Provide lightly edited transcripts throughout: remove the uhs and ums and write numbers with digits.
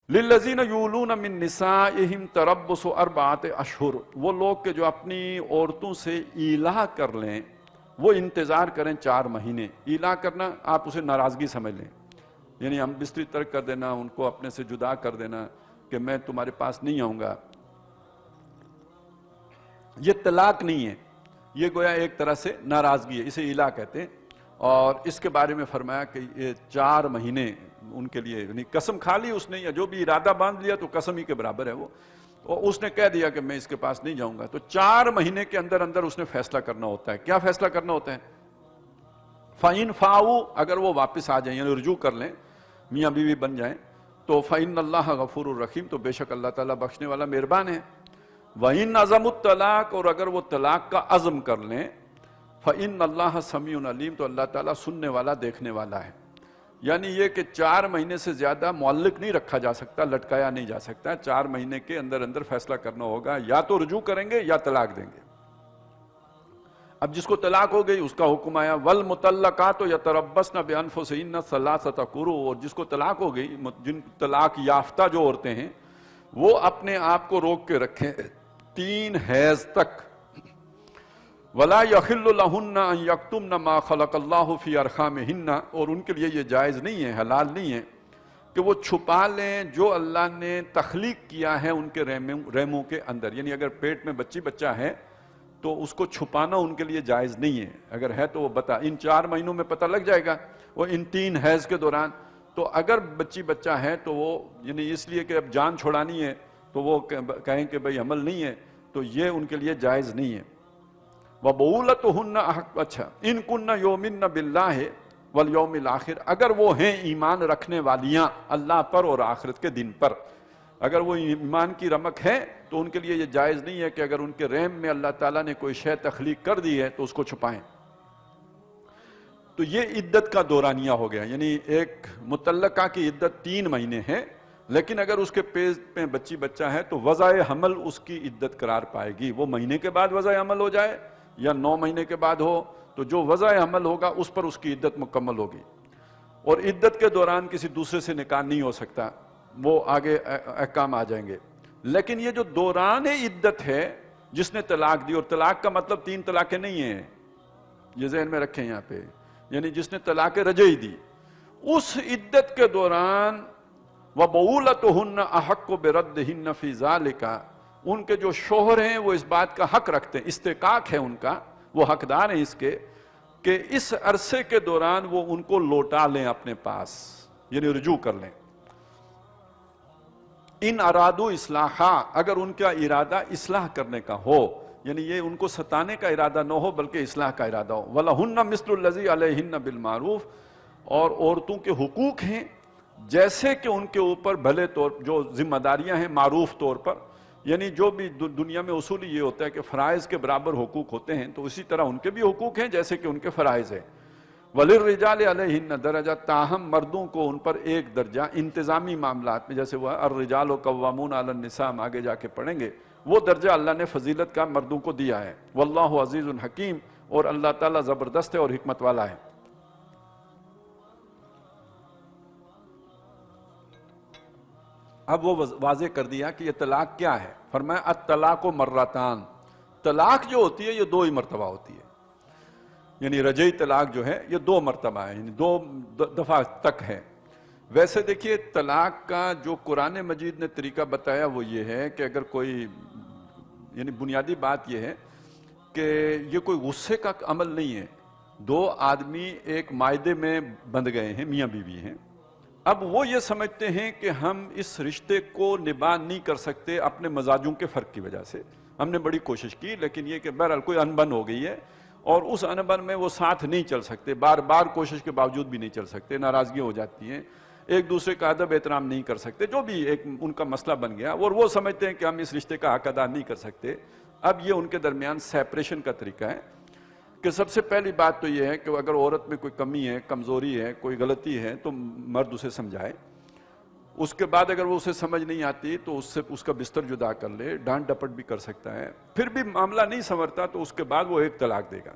للذین یولون من نسائہم تربص اربعۃ اشہر، وہ لوگ کہ جو اپنی عورتوں سے ایلا کر لیں وہ انتظار کریں 4 مہینے۔ ایلا کرنا آپ اسے ناراضگی سمجھ لیں، یعنی ہم بستری ترک کر دینا، ان کو اپنے سے جدا کر دینا کہ میں تمہارے پاس نہیں آؤں گا، یہ طلاق نہیں ہے، یہ گویا ایک طرح سے ناراضگی ہے، اسے ایلا کہتے ہیں۔ اور اس کے بارے میں فرمایا کہ یہ 4 مہینے ان کے لیے، یعنی قسم کھا لی اس نے یا جو بھی ارادہ باندھ لیا تو قسم ہی کے برابر ہے وہ، اور اس نے کہہ دیا کہ میں اس کے پاس نہیں جاؤں گا، تو 4 مہینے کے اندر اندر اس نے فیصلہ کرنا ہوتا ہے۔ کیا فیصلہ کرنا ہوتا ہے؟ فَإِن فَاؤُوا، اگر وہ واپس آ جائیں یعنی رجوع کر لیں، میاں بیوی بن جائیں، تو فَإِنَّ اللَّهَ غَفُورٌ الرحیم، تو بے شک اللہ تعالیٰ بخشنے والا مہربان ہے۔ وَإِنْ عَزَمُوا الطَّلَاقَ، اور اگر وہ طلاق کا عزم کر لیں، فَإِنَّ اللَّهَ سَمِيعٌ عَلِيمٌ، تو اللہ تعالیٰ سننے والا دیکھنے والا ہے۔ یعنی یہ کہ 4 مہینے سے زیادہ معلق نہیں رکھا جا سکتا، لٹکایا نہیں جا سکتا، 4 مہینے کے اندر اندر فیصلہ کرنا ہوگا، یا تو رجوع کریں گے یا طلاق دیں گے۔ اب جس کو طلاق ہو گئی اس کا حکم آیا وَالْمُطَلَّقَاتُ يَتَرَبَّصْنَ بِأَنفُسِهِنَّ ثَلَاثَةَ قُرُوء، اور جس کو طلاق ہو گئی، جن طلاق یافتہ جو عورتیں ہیں، وہ اپنے آپ کو روک کے رکھیں 3 حیض تک۔ وَلَا يَحِلُّ لَهُنَّ أَن يَكْتُمْنَ مَا خَلَقَ اللَّهُ فِي أَرْحَامِهِنَّ، اور ان کے لیے یہ جائز نہیں ہے، حلال نہیں ہے کہ وہ چھپا لیں جو اللہ نے تخلیق کیا ہے ان کے رحموں کے اندر، یعنی اگر پیٹ میں بچہ ہے تو اس کو چھپانا ان کے لیے جائز نہیں ہے، اگر ہے تو وہ بتا، ان 4 مہینوں میں پتہ لگ جائے گا، وہ ان 3 حیض کے دوران، تو اگر بچہ ہے تو وہ یعنی اس لیے کہ اب جان چھڑانی ہے تو وہ کہیں کہ بھئی حمل نہیں ہے، تو یہ ان کے لیے جائز نہیں ہے۔ وَبُعُولَتُهُنَّ أَحَقُّ، اچھا ان کن یؤمنن باللہ والیوم الآخر، اگر وہ ہیں ایمان رکھنے والیاں اللہ پر اور آخرت کے دن پر، اگر وہ ایمان کی رمق ہے تو ان کے لیے یہ جائز نہیں ہے کہ اگر ان کے رحم میں اللہ تعالیٰ نے کوئی شے تخلیق کر دی ہے تو اس کو چھپائیں۔ تو یہ عدت کا دورانیہ ہو گیا، یعنی ایک مطلقہ کی عدت 3 مہینے ہے، لیکن اگر اس کے پیٹ میں بچہ ہے تو وضع حمل اس کی عدت قرار پائے گی، وہ مہینے کے بعد وضع حمل ہو جائے یا 9 مہینے کے بعد ہو، تو جو وضع حمل ہوگا اس پر اس کی عدت مکمل ہوگی۔ اور عدت کے دوران کسی دوسرے سے نکاح نہیں ہو سکتا، وہ آگے احکام آ جائیں گے۔ لیکن یہ جو دوران عدت ہے، جس نے طلاق دی، اور طلاق کا مطلب 3 طلاقیں نہیں ہیں، یہ ذہن میں رکھیں یہاں پہ، یعنی جس نے طلاق رجعی دی، اس عدت کے دوران وَبُعُولَتُهُنَّ أَحَقُّ بِرَدِّهِنَّ فِي ذَلِكَ، ان کے جو شوہر ہیں وہ اس بات کا حق رکھتے ہیں، استحقاق ہے ان کا، وہ حقدار ہیں اس کے کہ اس عرصے کے دوران وہ ان کو لوٹا لیں اپنے پاس، یعنی رجوع کر لیں۔ ان ارادو اصلاحا، اگر ان کا ارادہ اصلاح کرنے کا ہو، یعنی یہ ان کو ستانے کا ارادہ نہ ہو بلکہ اصلاح کا ارادہ ہو۔ وَلَهُنَّ مِثْلُ الَّذِي عَلَيْهِنَّ بِالْمَعْرُوفِ، اور عورتوں کے حقوق ہیں جیسے کہ ان کے اوپر بھلے طور جو ذمہ داریاں ہیں معروف طور پر، یعنی جو بھی دنیا میں اصول یہ ہوتا ہے کہ فرائض کے برابر حقوق ہوتے ہیں، تو اسی طرح ان کے بھی حقوق ہیں جیسے کہ ان کے فرائض ہیں۔ وَلِلرِّجَالِ عَلَيْهِنَّ دَرَجَةٌ، تاہم مردوں کو ان پر ایک درجہ انتظامی معاملات میں، جیسے وہ الرجال قوامون علی النساء ہم آگے جا کے پڑھیں گے، وہ درجہ اللہ نے فضیلت کا مردوں کو دیا ہے۔ واللہ عزیز حکیم، اور اللہ تعالیٰ زبردست ہے اور حکمت والا ہے۔ اب وہ واضح کر دیا کہ یہ طلاق کیا ہے، فرمایا الطلاق مرتان، طلاق جو ہوتی ہے یہ 2 ہی مرتبہ ہوتی ہے، یعنی رجعی طلاق جو ہے یہ 2 مرتبہ ہے، یعنی 2 دفعہ تک ہے۔ ویسے دیکھیے طلاق کا جو قرآن مجید نے طریقہ بتایا وہ یہ ہے کہ اگر کوئی، یعنی بنیادی بات یہ ہے کہ یہ کوئی غصے کا عمل نہیں ہے، 2 آدمی ایک معاہدے میں بندھ گئے ہیں، میاں بیوی ہیں، اب وہ یہ سمجھتے ہیں کہ ہم اس رشتے کو نبھا نہیں کر سکتے اپنے مزاجوں کے فرق کی وجہ سے، ہم نے بڑی کوشش کی لیکن یہ کہ بہرحال کوئی انبن ہو گئی ہے، اور اس انبن میں وہ ساتھ نہیں چل سکتے، بار بار کوشش کے باوجود بھی نہیں چل سکتے، ناراضگیاں ہو جاتی ہیں، ایک دوسرے کا ادب احترام نہیں کر سکتے، جو بھی ایک ان کا مسئلہ بن گیا، اور وہ سمجھتے ہیں کہ ہم اس رشتے کا حق ادا نہیں کر سکتے۔ اب یہ ان کے درمیان سیپریشن کا طریقہ ہے کہ سب سے پہلی بات تو یہ ہے کہ اگر عورت میں کوئی کمی ہے، کمزوری ہے، کوئی غلطی ہے تو مرد اسے سمجھائے، اس کے بعد اگر وہ اسے سمجھ نہیں آتی تو اس کا بستر جدا کر لے، ڈانٹ ڈپٹ بھی کر سکتا ہے، پھر بھی معاملہ نہیں سنورتا تو اس کے بعد وہ ایک طلاق دے گا۔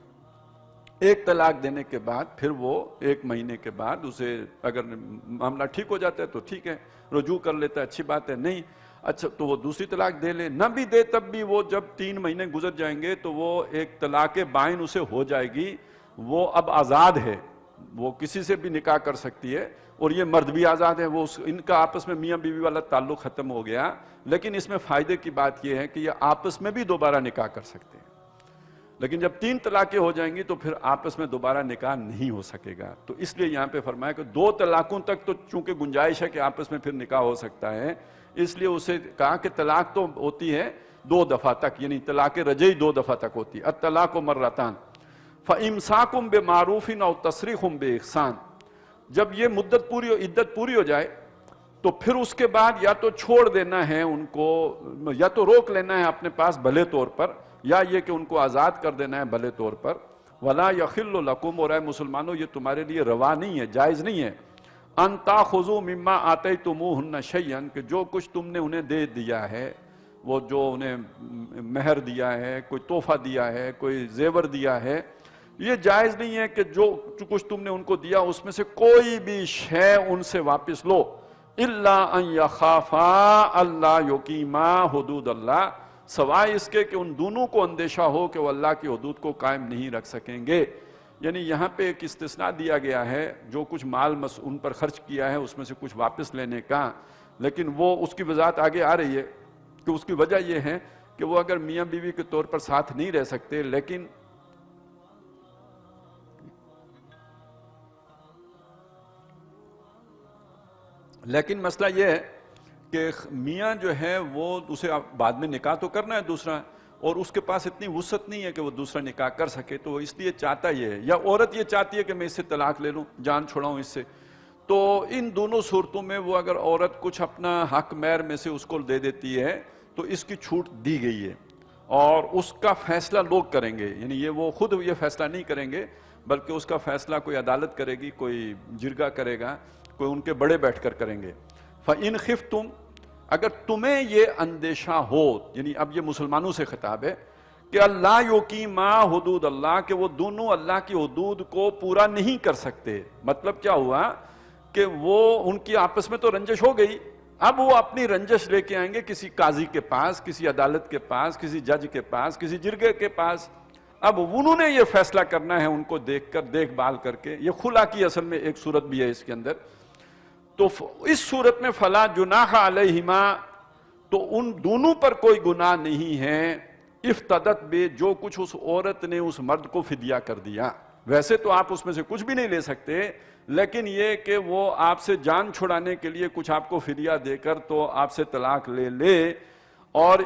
ایک طلاق دینے کے بعد پھر وہ 1 مہینے کے بعد اسے اگر معاملہ ٹھیک ہو جاتا ہے تو ٹھیک ہے، رجوع کر لیتا ہے، اچھی بات ہے، نہیں اچھا تو وہ دوسری طلاق دے لے، نہ بھی دے تب بھی وہ جب 3 مہینے گزر جائیں گے تو وہ ایک طلاق بائن اسے ہو جائے گی، وہ اب آزاد ہے، وہ کسی سے بھی نکاح کر سکتی ہے، اور یہ مرد بھی آزاد ہے، وہ ان کا آپس میں میاں بیوی والا تعلق ختم ہو گیا، لیکن اس میں فائدے کی بات یہ ہے کہ یہ آپس میں بھی دوبارہ نکاح کر سکتے ہیں۔ لیکن جب 3 طلاقیں ہو جائیں گی تو پھر آپس میں دوبارہ نکاح نہیں ہو سکے گا، تو اس لیے یہاں پہ فرمایا کہ 2 طلاقوں تک تو چونکہ گنجائش ہے کہ آپس میں پھر نکاح ہو سکتا ہے، اس لیے اسے کہا کہ طلاق تو ہوتی ہے 2 دفعہ تک، یعنی طلاق رجعی 2 دفعہ تک ہوتی ہے، الطلاق مرتان فَإِمْسَاكُمْ بِمَعْرُوفٍ أَوْ تَصْرِيحٌ بِإِحْسَانٍ۔ جب یہ مدت پوری عدت پوری ہو جائے تو پھر اس کے بعد یا تو چھوڑ دینا ہے ان کو، یا تو روک لینا ہے اپنے پاس بھلے طور پر، یا یہ کہ ان کو آزاد کر دینا ہے بھلے طور پر۔ وَلَا يَحِلُّ لَكُمْ، اور اے مسلمانوں یہ تمہارے لیے روا نہیں ہے، جائز نہیں ہے، أَن تَأْخُذُوا مِمَّا آتَيْتُمُوهُنَّ شَيْئًا، کہ جو کچھ تم نے انہیں دے دیا ہے، وہ جو انہیں مہر دیا ہے، کوئی تحفہ دیا ہے، کوئی زیور دیا ہے، یہ جائز نہیں ہے کہ جو کچھ تم نے ان کو دیا اس میں سے کوئی بھی شے ان سے واپس لو، إِلَّا أَن يَخَافَا أَلَّا يُقِيمَا حُدُودَ اللَّهِ، سوائے اس کے کہ ان دونوں کو اندیشہ ہو کہ وہ اللہ کی حدود کو قائم نہیں رکھ سکیں گے۔ یعنی یہاں پہ ایک استثناء دیا گیا ہے، جو کچھ مال ان پر خرچ کیا ہے اس میں سے کچھ واپس لینے کا، لیکن وہ اس کی وضاحت آگے آ رہی ہے کہ اس کی وجہ یہ ہے کہ وہ اگر میاں بیوی کے طور پر ساتھ نہیں رہ سکتے، لیکن مسئلہ یہ ہے کہ میاں جو ہے وہ اسے بعد میں نکاح تو کرنا ہے دوسرا، اور اس کے پاس اتنی وسعت نہیں ہے کہ وہ دوسرا نکاح کر سکے، تو اس لیے چاہتا یہ ہے، یا عورت یہ چاہتی ہے کہ میں اس سے طلاق لے لوں، جان چھڑاؤں اس سے، تو ان دونوں صورتوں میں وہ اگر عورت کچھ اپنا حق مہر میں سے اس کو دے دیتی ہے تو اس کی چھوٹ دی گئی ہے، اور اس کا فیصلہ لوگ کریں گے، یعنی وہ خود یہ فیصلہ نہیں کریں گے بلکہ اس کا فیصلہ کوئی عدالت کرے گی، کوئی جرگہ کرے گا، کوئی ان کے بڑے بیٹھ کر کریں گے۔ فَإِنْ خِفْتُمْ، اگر تمہیں یہ اندیشہ ہو، یعنی اب یہ مسلمانوں سے خطاب ہے کہ اللہ یقیما حدود اللہ، کہ وہ دونوں اللہ کی حدود کو پورا نہیں کر سکتے، مطلب کیا ہوا کہ وہ ان کی آپس میں تو رنجش ہو گئی، اب وہ اپنی رنجش لے کے آئیں گے کسی قاضی کے پاس، کسی عدالت کے پاس، کسی جج کے پاس، کسی جرگے کے پاس، اب انہوں نے یہ فیصلہ کرنا ہے ان کو دیکھ کر، دیکھ بھال کر کے، یہ خلا کی اصل میں ایک صورت بھی ہے اس کے اندر، تو اس صورت میں فلا جناح علیہما، تو ان دونوں پر کوئی گناہ نہیں ہے، افتدت بے، جو کچھ اس عورت نے اس مرد کو فدیہ کر دیا، ویسے تو آپ اس میں سے کچھ بھی نہیں لے سکتے، لیکن یہ کہ وہ آپ سے جان چھڑانے کے لیے کچھ آپ کو فدیہ دے کر تو آپ سے طلاق لے لے، اور